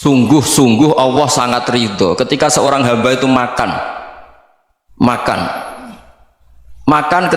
Sungguh-sungguh Allah sangat ridho ketika seorang hamba itu makan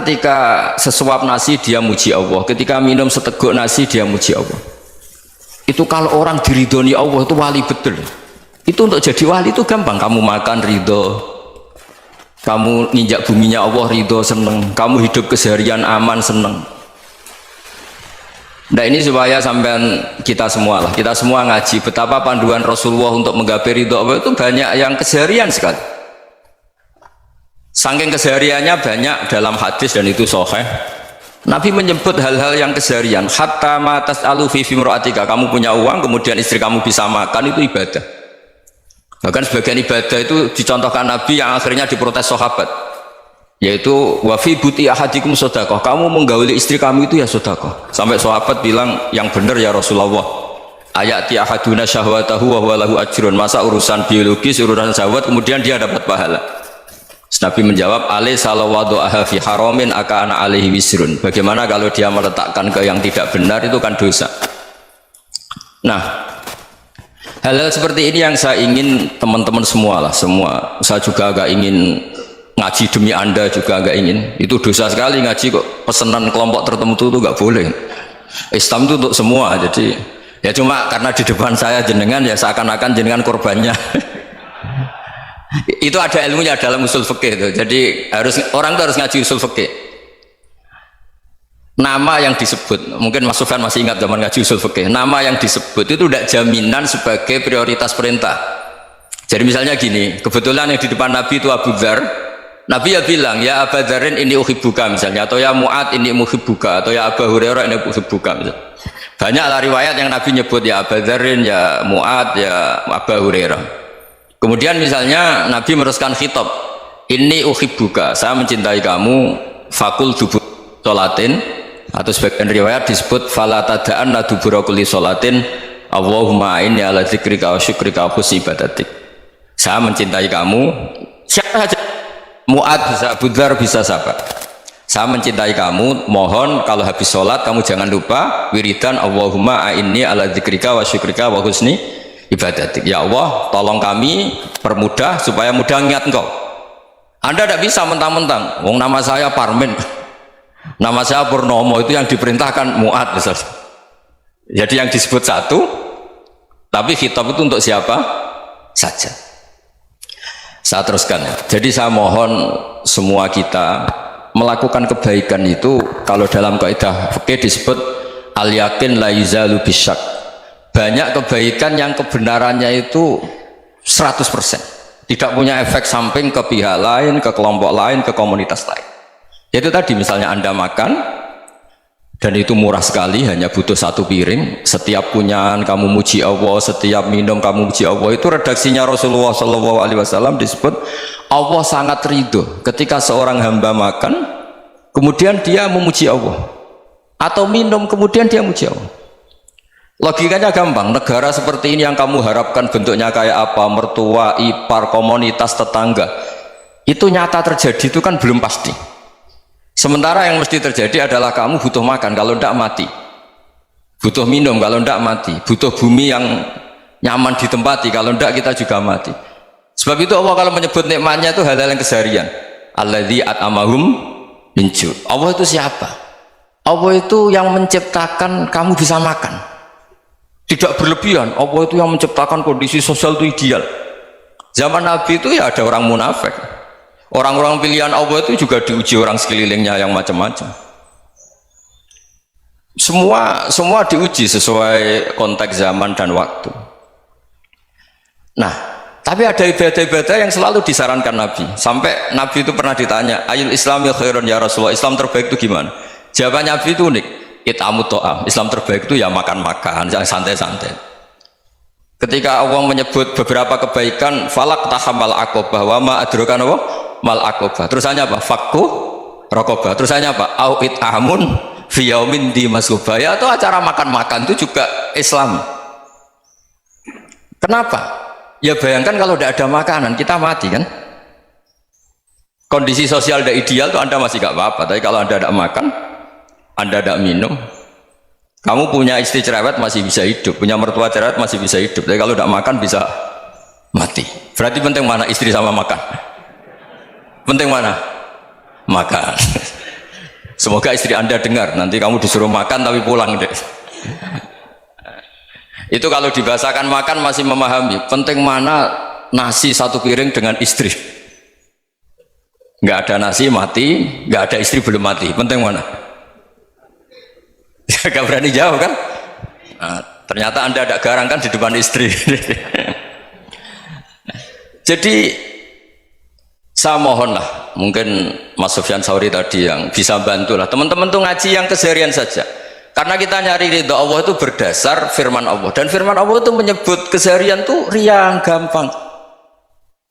ketika sesuap nasi dia muji Allah, ketika minum seteguk nasi dia muji Allah. Itu kalau orang diridhoni Allah itu wali betul. Itu untuk jadi wali itu gampang, kamu makan ridho, kamu nginjak buminya Allah ridho seneng, kamu hidup keseharian aman seneng. Nah ini supaya sampean kita semua ngaji betapa panduan Rasulullah untuk menggapai ridho Allah itu banyak yang keseharian sekali. Saking kesehariannya banyak dalam hadis dan itu sahih. Nabi menyebut hal-hal yang keseharian. Hatta ma tas'alu fi fimra'atika, kamu punya uang kemudian istri kamu bisa makan, itu ibadah. Bahkan sebagian ibadah itu dicontohkan Nabi yang akhirnya diprotes sahabat, yaitu wa fi buti ahadikum sedekah, kamu menggauli istri kamu itu ya sedekah. Sampai sahabat bilang, yang benar ya Rasulullah, ayati ahaduna syahwatahu wa huwa lahu ajrun, masa urusan biologis, urusan syahwat kemudian dia dapat pahala. Nabi menjawab, alaysa law wada'aha fi haramin akana alaihi wisrun, bagaimana kalau dia meletakkan ke yang tidak benar, itu kan dosa. Nah, hal-hal seperti ini yang saya ingin teman-teman semua saya juga agak ingin ngaji demi anda juga agak ingin. Itu dosa sekali ngaji kok pesanan kelompok tertentu itu nggak boleh. Islam itu untuk semua. Jadi ya cuma karena di depan saya jenengan ya seakan-akan jenengan korbannya. Itu ada ilmunya dalam usul fikih itu. Jadi orang itu harus ngaji usul fikih. Nama yang disebut, mungkin Mas Sufyan masih ingat zaman ngaji usul fikih, nama yang disebut itu tidak jaminan sebagai prioritas perintah. Jadi misalnya gini, kebetulan yang di depan Nabi itu Abu Dzar, Nabi ya bilang, ya Abu Dzarin ini uhibbuka misalnya, atau ya Mu'ad ini uhibbuka, atau ya Abu Hurairah ini uhibbuka misalnya. Banyaklah riwayat yang Nabi nyebut ya Abu Dzarin, ya Mu'ad, ya Abu Hurairah. Kemudian misalnya Nabi meneruskan khitab, ini uhibbuka, saya mencintai kamu, fakul dubur sholatin, atau sebagian riwayat disebut fala tada'anna dubura kulli sholatin Allahumma inni ala dzikrika wa syukrika wa husni ibadatik. Saya mencintai kamu, siapa saja, Mu'ad bisa, Abu Dzar bisa sahabat. Saya mencintai kamu, mohon kalau habis sholat kamu jangan lupa wiridan Allahumma inni ala dzikrika wa syukrika wa husni ibadatik. Ya Allah, tolong kami permudah supaya mudah ingat engkau. Anda tidak bisa mentang-mentang, wong nama saya Parmin, nama saya Purnomo, itu yang diperintahkan Mu'ad misalnya. Jadi yang disebut satu, tapi khitab itu untuk siapa saja. Saya teruskan ya. Jadi saya mohon semua kita melakukan kebaikan itu, kalau dalam kaidah fikih disebut al yakin la yuzalu bisyak. Banyak kebaikan yang kebenarannya itu 100%, tidak punya efek samping ke pihak lain, ke kelompok lain, ke komunitas lain. Yaitu tadi misalnya Anda makan dan itu murah sekali, hanya butuh satu piring, setiap punyaan kamu muji Allah, setiap minum kamu muji Allah. Itu redaksinya Rasulullah SAW disebut Allah sangat ridho ketika seorang hamba makan kemudian dia memuji Allah, atau minum kemudian dia muji Allah. Logikanya gampang, negara seperti ini yang kamu harapkan bentuknya kayak apa, mertua, ipar, komunitas, tetangga, itu nyata terjadi itu kan belum pasti. Sementara yang mesti terjadi adalah kamu butuh makan, kalau tidak mati, butuh minum, kalau tidak mati, butuh bumi yang nyaman ditempati, kalau tidak kita juga mati. Sebab itu Allah kalau menyebut nikmatnya itu hal-hal yang keseharian. Alladzi at'amahum min ju'. Allah itu siapa? Allah itu yang menciptakan kamu bisa makan, tidak berlebihan. Allah itu yang menciptakan kondisi sosial itu ideal. Zaman Nabi itu ya ada orang munafik, orang-orang pilihan Allah itu juga diuji orang sekelilingnya yang macam-macam. Semua diuji sesuai konteks zaman dan waktu. Nah, tapi ada ibadah-ibadah yang selalu disarankan Nabi. Sampai Nabi itu pernah ditanya, ayul islami khairun ya Rasulullah, Islam terbaik itu gimana? Jawaban Nabi itu unik, itamu to'am, Islam terbaik itu ya makan-makan, yang santai-santai. Ketika Allah menyebut beberapa kebaikan, falak tahamal aqobah, wa ma adrokan apa? Mal aqobah. Terusannya apa? Fakku rokobah. Terusannya apa? Au it'amun fi yaumin di masubah. Ya, atau acara makan-makan itu juga Islam. Kenapa? Ya bayangkan kalau tidak ada makanan, kita mati kan? Kondisi sosial tidak ideal tuh Anda masih gak apa-apa, tapi kalau Anda tidak makan, Anda tidak minum, Kamu punya istri cerewet masih bisa hidup, punya mertua cerewet masih bisa hidup. Tapi kalau tidak makan bisa mati. Berarti penting mana istri sama makan? Penting mana? Makan. Semoga istri Anda dengar. Nanti kamu disuruh makan tapi pulang deh. Itu kalau dibahasakan makan masih memahami. Penting mana nasi satu piring dengan istri? Nggak ada nasi mati, nggak ada istri belum mati. Penting mana? Gak berani jauh kan? Nah, ternyata Anda ada garang kan di depan istri. Jadi saya mohonlah, mungkin Mas Sufyan Sauri tadi yang bisa bantulah teman-teman tuh ngaji yang keseharian saja. Karena kita nyari ridha Allah itu berdasar firman Allah, dan firman Allah itu menyebut keseharian tuh riang gampang.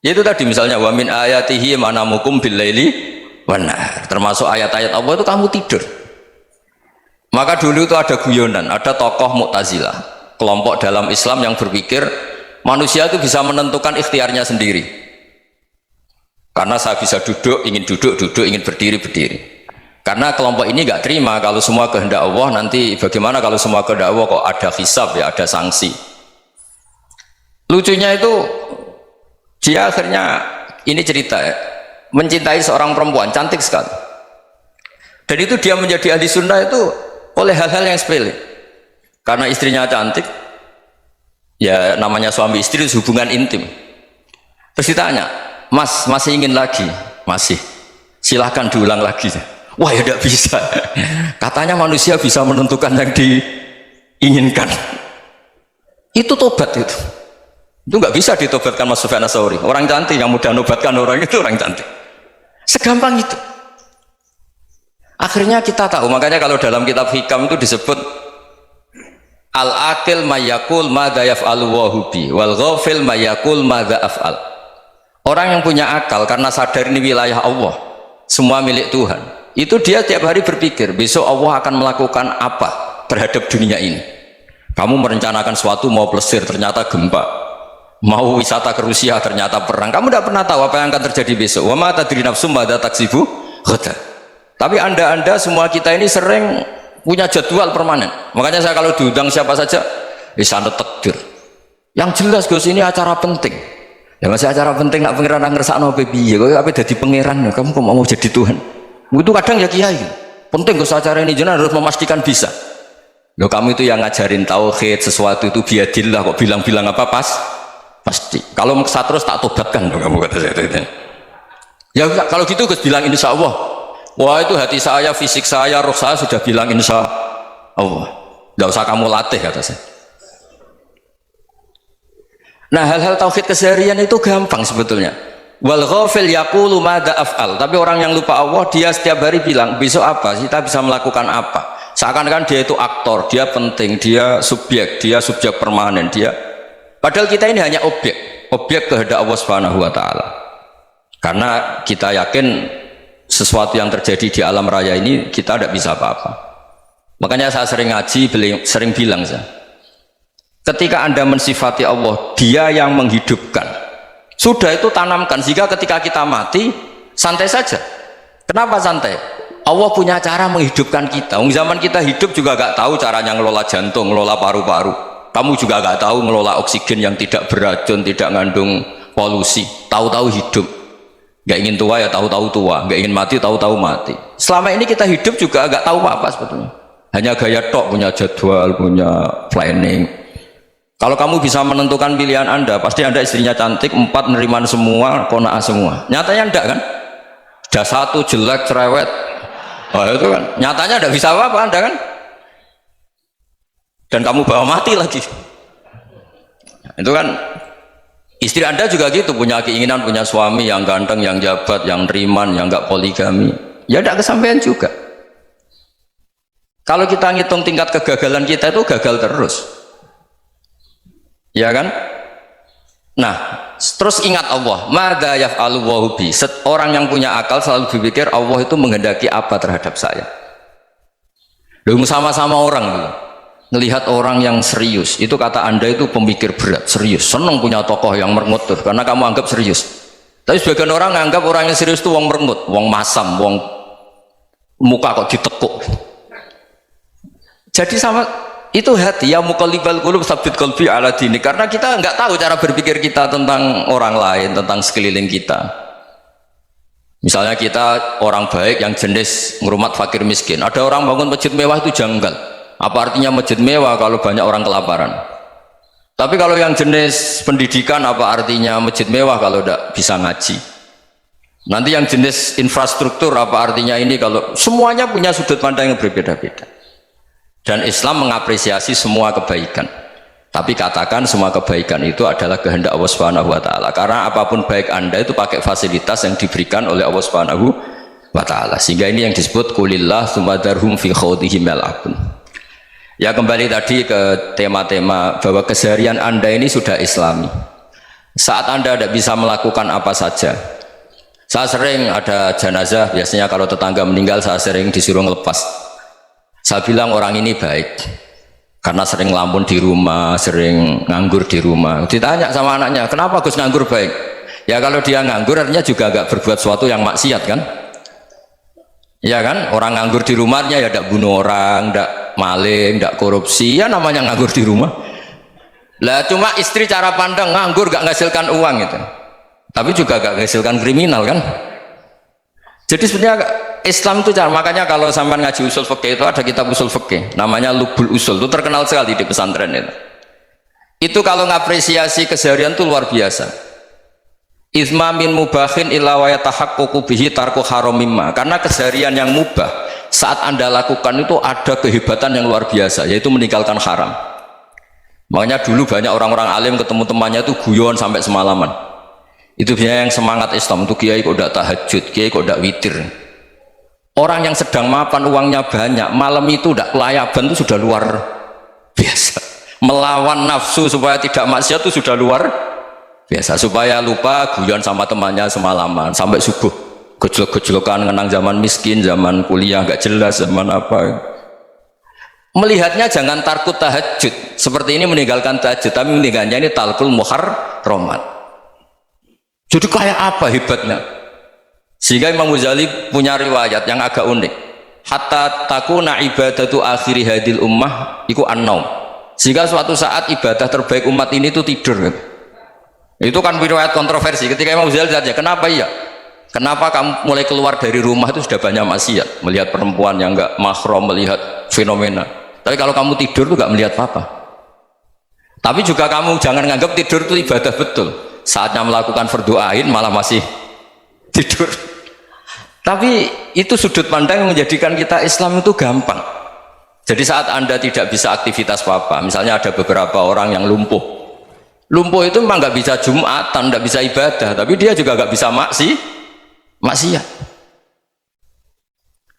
Yaitu tadi misalnya wa min ayatihi manamukum bil laili wan nahar. Termasuk ayat-ayat Allah itu kamu tidur. Maka dulu itu ada guyonan, ada tokoh Mu'tazilah, kelompok dalam Islam yang berpikir manusia itu bisa menentukan ikhtiarnya sendiri. Karena saya bisa duduk, ingin berdiri, berdiri. Karena kelompok ini nggak terima kalau semua kehendak Allah, nanti bagaimana kalau semua kehendak Allah kok ada hisab ya, ada sanksi. Lucunya itu dia akhirnya, ini cerita ya, mencintai seorang perempuan cantik sekali. Dan itu dia menjadi ahli sunnah itu oleh hal-hal yang sepele. Karena istrinya cantik, ya namanya suami istri hubungan intim. Terus ditanya, Mas masih ingin lagi? Masih. Silahkan diulang lagi. Wah ya tidak bisa. Katanya manusia bisa menentukan yang diinginkan. Itu tobat itu. Itu nggak bisa ditobatkan Mas Sufyan Ats-Tsauri. Orang cantik yang mudah nobatkan orang itu orang cantik. Segampang itu. Akhirnya kita tahu, makanya kalau dalam kitab Hikam itu disebut al-aqil mayyakul madza yaf'alu wa hubi wal ghafil mayyakul madza af'al. Orang yang punya akal karena sadar ini wilayah Allah, semua milik Tuhan, itu dia tiap hari berpikir besok Allah akan melakukan apa terhadap dunia ini. Kamu merencanakan suatu mau plesir ternyata gempa, mau wisata ke Rusia ternyata perang. Kamu tidak pernah tahu apa yang akan terjadi besok. Wa ma tadri nafsum madza taksibu ghadan. Tapi anda semua kita ini sering punya jadwal permanen. Makanya saya kalau diundang siapa saja sana takdir. Yang jelas Gus ini acara penting. Ya masih acara penting nak pangeran ngersakno piye? Kok ape dadi pangeran? Kamu kok mau jadi Tuhan? Itu kadang ya kiai. Penting Gus acara ini jenengan harus memastikan bisa. Loh kamu itu yang ngajarin tauhid, sesuatu itu biadillah kok bilang-bilang apa pasti. Kalau maksa terus tak tobatkan loh kamu kata saya. Ya kalau gitu Gus bilang insya Allah. Wah itu hati saya, fisik saya, roh saya sudah bilang insya Allah. Tidak usah kamu latih kata saya. Nah hal-hal tauhid keseharian itu gampang sebetulnya. Wal ghafil yaqulu madza af'al. Tapi orang yang lupa Allah dia setiap hari bilang besok apa? Kita bisa melakukan apa? Seakan-akan dia itu aktor, dia penting, dia subjek permanen, dia. Padahal kita ini hanya objek kehendak Allah Subhanahu wa taala. Karena kita yakin sesuatu yang terjadi di alam raya ini kita tidak bisa apa-apa. Makanya saya sering ngaji, sering bilang saya, ketika Anda mensifati Allah, dia yang menghidupkan, sudah itu tanamkan sehingga ketika kita mati santai saja. Kenapa santai? Allah punya cara menghidupkan kita. Zaman kita hidup juga gak tahu caranya ngelola jantung, ngelola paru-paru. Kamu juga gak tahu ngelola oksigen yang tidak beracun, tidak mengandung polusi. Tahu-tahu hidup. Gak ingin tua ya tahu-tahu tua, gak ingin mati tahu-tahu mati. Selama ini kita hidup juga gak tahu apa-apa sebetulnya. Hanya gaya tok, punya jadwal, punya planning. Kalau kamu bisa menentukan pilihan Anda, pasti Anda istrinya cantik, 4 neriman semua, kona'ah semua. Nyatanya enggak kan? Ada 1 jelek, cerewet. Oh itu kan, nyatanya enggak bisa apa-apa Anda kan? Dan kamu bawa mati lagi. Itu kan. Istri Anda juga gitu, punya keinginan punya suami yang ganteng, yang jabat, yang neriman, yang enggak poligami. Ya tidak kesampaian juga. Kalau kita ngitung tingkat kegagalan kita itu gagal terus. Ya kan? Nah, terus ingat Allah, madza yaf'alu wa bi. Orang yang punya akal selalu berpikir Allah itu menghendaki apa terhadap saya. Loh sama-sama orang gitu. Melihat orang yang serius, itu kata Anda itu pemikir berat, serius, senang punya tokoh yang merengut karena kamu anggap serius. Tapi sebagian orang anggap orang yang serius itu wong merengut, wong masam, wong muka kok ditekuk. Jadi sama itu hati ya muqallibal qulub tsabbit qalbi ala dini, karena kita nggak tahu cara berpikir kita tentang orang lain, tentang sekeliling kita. Misalnya kita orang baik yang jenis ngurmat fakir miskin, ada orang bangun masjid mewah itu janggal. Apa artinya masjid mewah kalau banyak orang kelaparan? Tapi kalau yang jenis pendidikan, apa artinya masjid mewah kalau tidak bisa ngaji? Nanti yang jenis infrastruktur, apa artinya ini kalau semuanya punya sudut pandang yang berbeda-beda. Dan Islam mengapresiasi semua kebaikan. Tapi katakan semua kebaikan itu adalah kehendak Allah Subhanahu wa taala. Karena apapun baik Anda itu pakai fasilitas yang diberikan oleh Allah Subhanahu wa taala. Sehingga ini yang disebut qulillah tsumma darhum fi khawdihim yal'abun. Ya, kembali tadi ke tema-tema bahwa keseharian Anda ini sudah Islami. Saat Anda tidak bisa melakukan apa saja. Saya sering ada jenazah, biasanya kalau tetangga meninggal saya sering disuruh ngelepas. Saya bilang orang ini baik karena sering ngelamun di rumah, sering nganggur di rumah. Ditanya sama anaknya, kenapa Gus nganggur baik? Ya kalau dia nganggur artinya juga agak berbuat sesuatu yang maksiat kan? Ya kan? Orang nganggur di rumahnya ya tidak bunuh orang, tidak maling, tidak korupsi, ya namanya nganggur di rumah. Lah cuma istri cara pandang nganggur gak menghasilkan uang itu. Tapi juga gak menghasilkan kriminal kan? Jadi sebenarnya Islam itu cara, makanya kalau sampai ngaji usul fikih itu ada kitab usul fikih namanya Lubul Usul, itu terkenal sekali di pesantren itu. Itu kalau ngapresiasi keseharian itu luar biasa. Izma min mubahin illa wa yatahaqqaqu bihi tarku haramimma. Karena keseharian yang mubah saat Anda lakukan itu ada kehebatan yang luar biasa, yaitu meninggalkan haram. Makanya dulu banyak orang-orang alim ketemu temannya itu guyon sampai semalaman. Itu biasanya yang semangat Islam itu, kiai kok tidak tahajud, kiai kok tidak witir. Orang yang sedang mapan uangnya banyak, malam itu tidak kelayaban itu sudah luar biasa. Melawan nafsu supaya tidak maksiat itu sudah luar biasa. Supaya lupa guyon sama temannya semalaman sampai subuh, gejlok-gejlokan ngenang zaman miskin, zaman kuliah nggak jelas, zaman apa. Melihatnya jangan tarkut tahajud seperti ini, meninggalkan tahajud, tapi meninggalkannya ini talkul muharramat. Jadi kayak apa hebatnya? Sehingga Imam Ghazali punya riwayat yang agak unik. Hatta takuna ibadatu akhiri hadil ummah iku an-naum. Sehingga suatu saat ibadah terbaik umat ini itu tidur. Itu kan riwayat kontroversi. Ketika Imam Ghazali saja, kenapa iya? Kenapa kamu mulai keluar dari rumah itu sudah banyak maksiat, melihat perempuan yang enggak mahram, melihat fenomena. Tapi kalau kamu tidur itu enggak melihat apa-apa. Tapi juga kamu jangan menganggap tidur itu ibadah betul. Saatnya melakukan fardu ain malah masih tidur. Tapi itu sudut pandang yang menjadikan kita Islam itu gampang. Jadi saat Anda tidak bisa aktivitas apa-apa, misalnya ada beberapa orang yang lumpuh itu memang nggak bisa Jumatan, nggak bisa ibadah, tapi dia juga nggak bisa maksiat.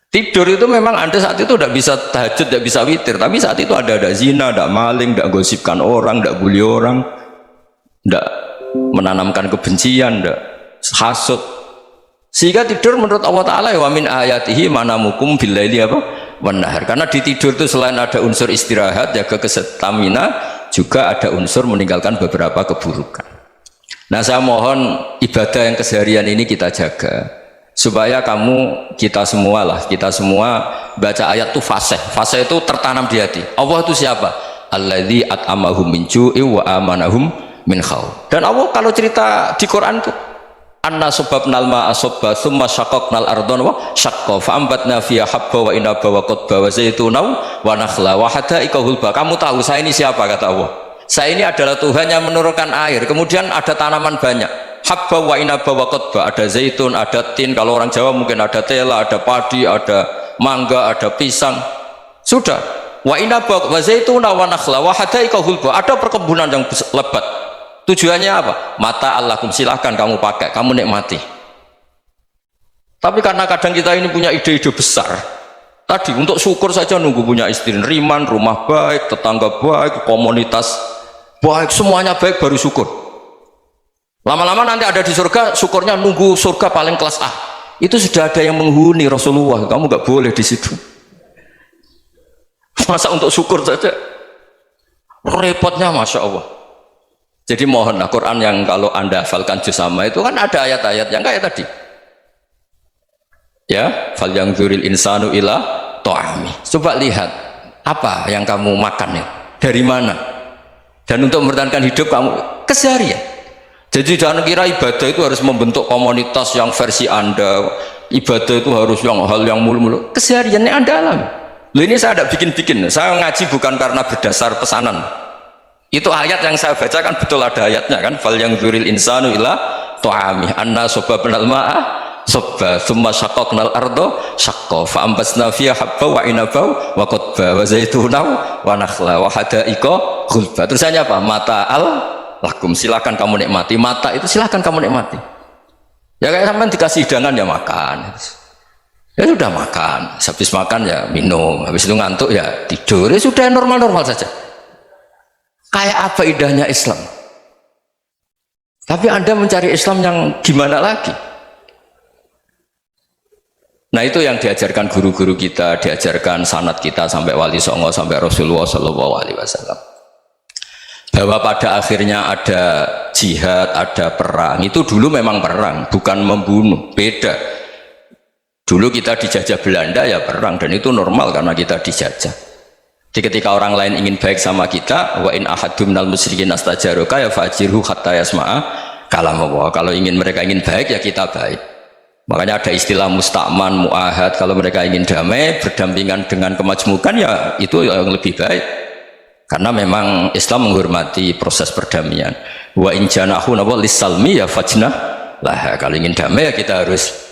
Tidur itu memang Anda saat itu tidak bisa tahajud, tidak bisa witir, tapi saat itu ada zina, ada maling, tidak gosipkan orang, tidak bully orang, tidak menanamkan kebencian, tidak hasud. Sehingga tidur menurut Allah Ta'ala wa min ayatihi manamukum billaili apa? Wanahar. Karena di tidur itu selain ada unsur istirahat, jaga kestamina, juga ada unsur meninggalkan beberapa keburukan. Nah, saya mohon ibadah yang keseharian ini kita jaga supaya kita semua baca ayat itu fasih itu tertanam di hati. Allah itu siapa? Alladzi at'amahum min ju'i wa amanahum min khauf. Dan Allah kalau cerita di Quran itu anna sababnal ma'a sabba thumma syaqaqnal ardhan wa syaqqa fa ambatna fiha habba wa inaba wa qadba wa zaituna wa nakhla wa hada'iqa hulba. Kamu tahu saya ini siapa? Kata Allah, saya ini adalah Tuhan yang menurunkan air, kemudian ada tanaman banyak, habba wa inaba wa qadba, ada zaitun, ada tin, kalau orang Jawa mungkin ada tela, ada padi, ada mangga, ada pisang. Sudah, wa inaba wa zaituna wa nakhla wa hada'iqa hulba, ada perkebunan yang lebat. Tujuannya apa? Mata Allahkum, silahkan kamu pakai, kamu nikmati. Tapi karena kadang kita ini punya ide-ide besar, tadi untuk syukur saja nunggu punya istri riman, rumah baik, tetangga baik, komunitas baik, semuanya baik baru syukur. Lama-lama nanti ada di surga, syukurnya nunggu surga paling kelas A. Itu sudah ada yang menghuni Rasulullah, kamu nggak boleh di situ. Masa untuk syukur saja repotnya, masya Allah. Jadi mohonlah Quran yang kalau Anda hafalkan juz sama itu kan ada ayat-ayat yang kayak tadi. Ya, fal yang dzuril insanu ila ta'ami. Coba lihat Apa yang kamu makan ya? Dari mana? Dan untuk mempertahankan hidup kamu keseharian. Jadi jangan kira ibadah itu harus membentuk komunitas yang versi Anda. Ibadah itu harus hal yang mulu-mulu. Kesehariannya Anda alami. Loh, ini saya tidak bikin-bikin. Saya ngaji bukan karena berdasar pesanan. Itu ayat yang saya baca kan betul ada ayatnya kan. Fal yang dzuril insanu ila ta'ami anna sababnal ma'a sabba thumma syaqaqnal ardo syaqqa fa ambasna fiha habba wa inaba wa qadba wa zaituna wa nakhla wa hadaiqa ghulba. Terusannya apa? Mata'al lakum, silakan kamu nikmati. Mata itu silakan kamu nikmati. Ya kayak sampean dikasih hidangan ya makan. Ya sudah makan, habis makan ya minum, habis itu ngantuk ya tidur. Ya sudah normal-normal saja. Kayak apa indahnya Islam. Tapi Anda mencari Islam yang gimana lagi? Nah, itu yang diajarkan guru-guru kita, diajarkan sanad kita sampai Wali Songo, sampai Rasulullah SAW. Bahwa pada akhirnya ada jihad, ada perang. Itu dulu memang perang, bukan membunuh. Beda. Dulu kita dijajah Belanda ya perang, dan itu normal karena kita dijajah. Jadi ketika orang lain ingin baik sama kita, wa in ahadum minal musyrikin astajaruka ya fajirhu hatta yasma'a kalam Allah. Kalau mereka ingin baik ya kita baik. Makanya ada istilah musta'man, mu'ahad. Kalau mereka ingin damai, berdampingan dengan kemajmukan ya itu yang lebih baik. Karena memang Islam menghormati proses perdamaian. Wa in janahu lis-salmi ya fajnah lah. Kalau ingin damai ya kita harus